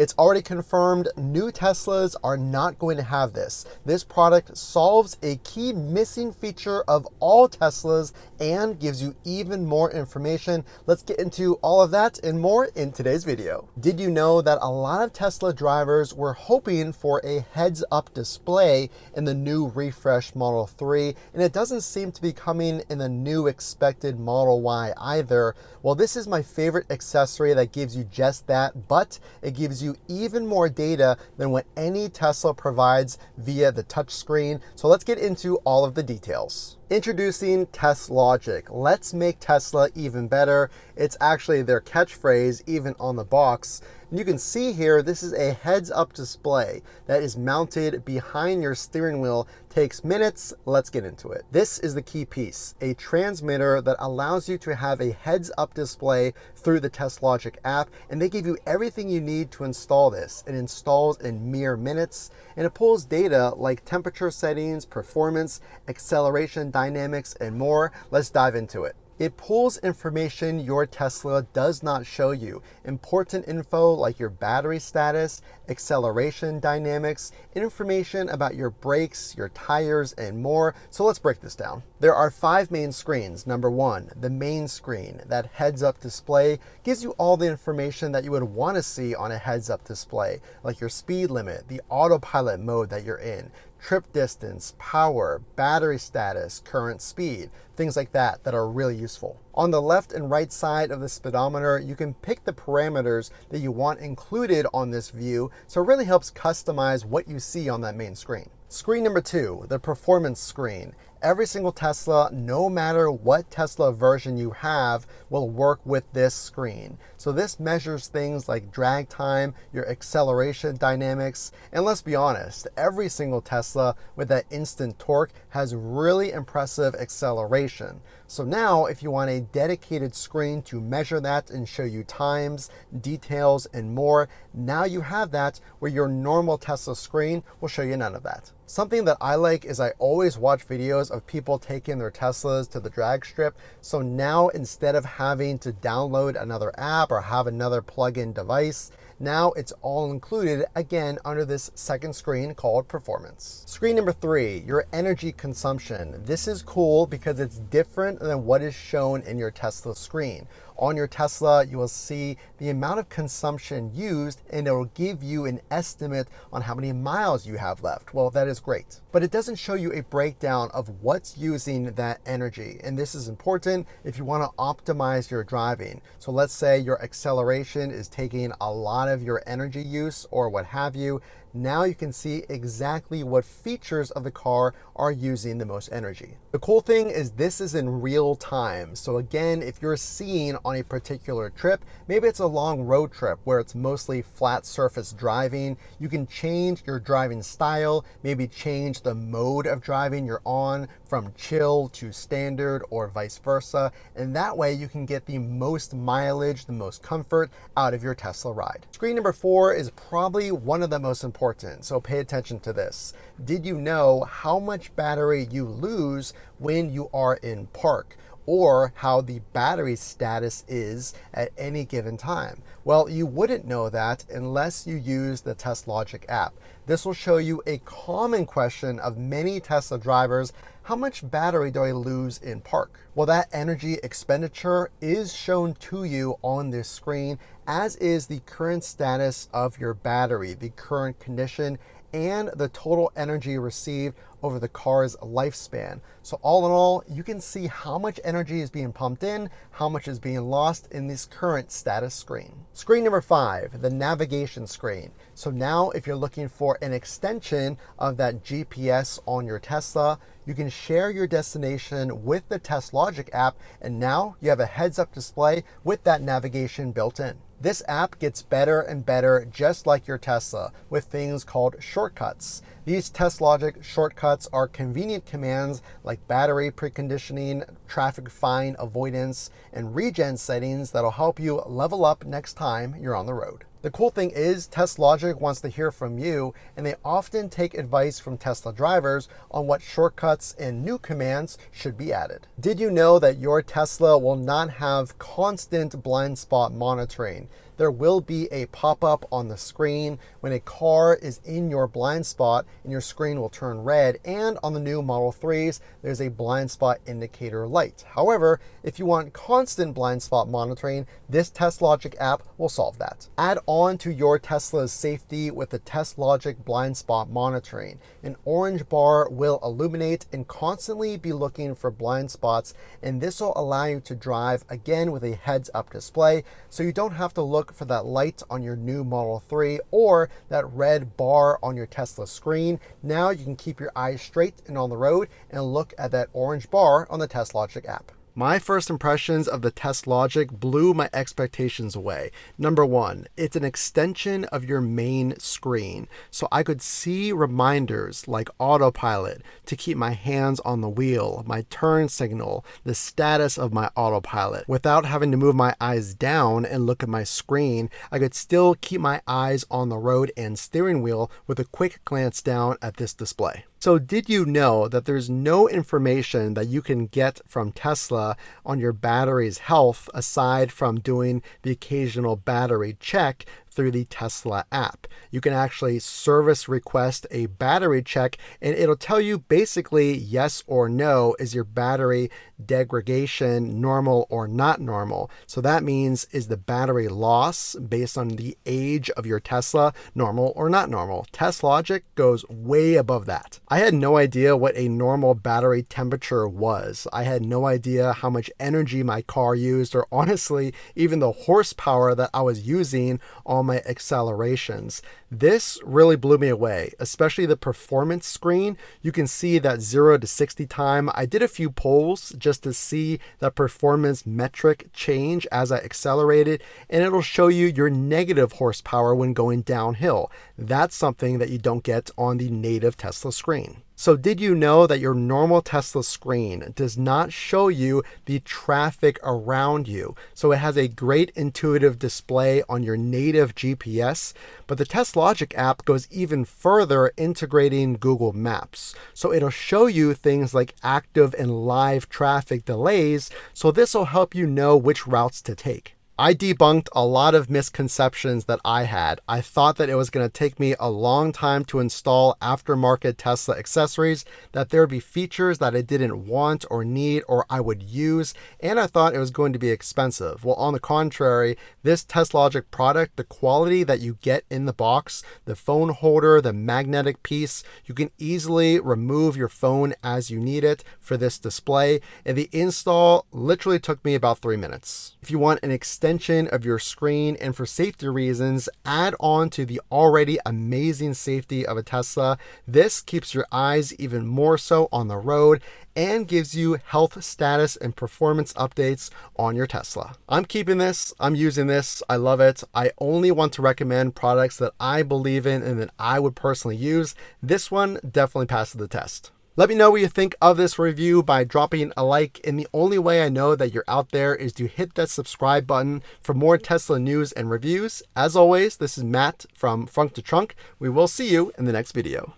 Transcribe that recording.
It's already confirmed new Teslas are not going to have this. This product solves a key missing feature of all Teslas and gives you even more information. Let's get into all of that and more in today's video. Did you know that a lot of Tesla drivers were hoping for a heads-up display in the new refreshed Model 3, and it doesn't seem to be coming in the new expected Model Y either? Well, this is my favorite accessory that gives you just that, but it gives you even more data than what any Tesla provides via the touchscreen. So let's get into all of the details. Introducing Teslogic. Let's make Tesla even better. It's actually their catchphrase even on the box. And you can see here, this is a heads-up display that is mounted behind your steering wheel. Takes minutes. Let's get into it. This is the key piece, a transmitter that allows you to have a heads-up display through the Teslogic app, and they give you everything you need to install this. It installs in mere minutes, and it pulls data like temperature settings, performance, acceleration dynamics, and more. Let's dive into it. It pulls information your Tesla does not show you. Important info like your battery status, acceleration dynamics, information about your brakes, your tires, and more. So let's break this down. There are 5 main screens. Number 1, the main screen. That heads-up display gives you all the information that you would want to see on a heads-up display, like your speed limit, the autopilot mode that you're in, trip distance, power, battery status, current speed, things like that that are really useful. On the left and right side of the speedometer, you can pick the parameters that you want included on this view, so it really helps customize what you see on that main screen. Screen number 2, the performance screen. Every single Tesla, no matter what Tesla version you have, will work with this screen. So this measures things like drag time, your acceleration dynamics, and let's be honest, every single Tesla with that instant torque has really impressive acceleration. So now if you want a dedicated screen to measure that and show you times, details, and more, now you have that where your normal Tesla screen will show you none of that. Something that I like is I always watch videos of people taking their Teslas to the drag strip. So now instead of having to download another app or have another plug-in device, now it's all included again under this second screen called Performance. Screen number 3, your energy consumption. This is cool because it's different than what is shown in your Tesla screen. On your Tesla, you will see the amount of consumption used, and it will give you an estimate on how many miles you have left. Well, that is great, but it doesn't show you a breakdown of what's using that energy. And this is important if you want to optimize your driving. So let's say your acceleration is taking a lot of your energy use or what have you. Now you can see exactly what features of the car are using the most energy. The cool thing is this is in real time. So again, if you're seeing on a particular trip, maybe it's a long road trip where it's mostly flat surface driving, you can change your driving style, maybe change the mode of driving you're on from chill to standard or vice versa. And that way you can get the most mileage, the most comfort out of your Tesla ride. Screen number 4 is probably one of the most important. So pay attention to this. Did you know how much battery you lose when you are in park, or how the battery status is at any given time? Well, you wouldn't know that unless you use the Teslogic app. This will show you a common question of many Tesla drivers: how much battery do I lose in park? Well, that energy expenditure is shown to you on this screen, as is the current status of your battery, the current condition, and the total energy received over the car's lifespan. So all in all, you can see how much energy is being pumped in, how much is being lost in this current status screen. Screen number 5, the navigation screen. So now if you're looking for an extension of that GPS on your Tesla, you can share your destination with the Teslogic app, and now you have a heads-up display with that navigation built in. This app gets better and better, just like your Tesla, with things called shortcuts. These Teslogic shortcuts are convenient commands like battery preconditioning, traffic fine avoidance, and regen settings that'll help you level up next time you're on the road. The cool thing is Teslogic wants to hear from you, and they often take advice from Tesla drivers on what shortcuts and new commands should be added. Did you know that your Tesla will not have constant blind spot monitoring? there will be a pop-up on the screen when a car is in your blind spot and your screen will turn red. And on the new Model 3s, there's a blind spot indicator light. However, if you want constant blind spot monitoring, this Teslogic app will solve that. Add on to your Tesla's safety with the Teslogic blind spot monitoring. An orange bar will illuminate and constantly be looking for blind spots, and this will allow you to drive again with a heads-up display, so you don't have to look for that light on your new Model 3 or that red bar on your Tesla screen. Now you can keep your eyes straight and on the road and look at that orange bar on the Teslogic app. My first impressions of the Teslogic blew my expectations away. Number one, it's an extension of your main screen. So I could see reminders like autopilot to keep my hands on the wheel, my turn signal, the status of my autopilot. Without having to move my eyes down and look at my screen, I could still keep my eyes on the road and steering wheel with a quick glance down at this display. So did you know that there's no information that you can get from Tesla on your battery's health aside from doing the occasional battery check through the Tesla app? You can actually service request a battery check and it'll tell you basically yes or no, is your battery degradation normal or not normal. So that means, is the battery loss based on the age of your Tesla normal or not normal? Teslogic goes way above that. I had no idea what a normal battery temperature was. I had no idea how much energy my car used, or honestly, even the horsepower that I was using on my accelerations. This really blew me away, especially the performance screen. You can see that 0 to 60 time. I did a few polls just to see that performance metric change as I accelerated, and it'll show you your negative horsepower when going downhill. That's something that you don't get on the native Tesla screen. So did you know that your normal Tesla screen does not show you the traffic around you? So it has a great intuitive display on your native GPS, but the Teslogic app goes even further, integrating Google Maps. So it'll show you things like active and live traffic delays. So this will help you know which routes to take. I debunked a lot of misconceptions that I had. I thought that it was going to take me a long time to install aftermarket Tesla accessories, that there would be features that I didn't want or need or I would use, and I thought it was going to be expensive. Well, on the contrary, this Teslogic product, the quality that you get in the box, the phone holder, the magnetic piece, you can easily remove your phone as you need it for this display, and the install literally took me about 3 minutes. If you want an extension of your screen and for safety reasons, add on to the already amazing safety of a Tesla. This keeps your eyes even more so on the road and gives you health status and performance updates on your Tesla. I'm keeping this, I'm using this, I love it. I only want to recommend products that I believe in and that I would personally use. This one definitely passes the test. Let me know what you think of this review by dropping a like, and the only way I know that you're out there is to hit that subscribe button for more Tesla news and reviews. As always, this is Matt from Frunk to Trunk. We will see you in the next video.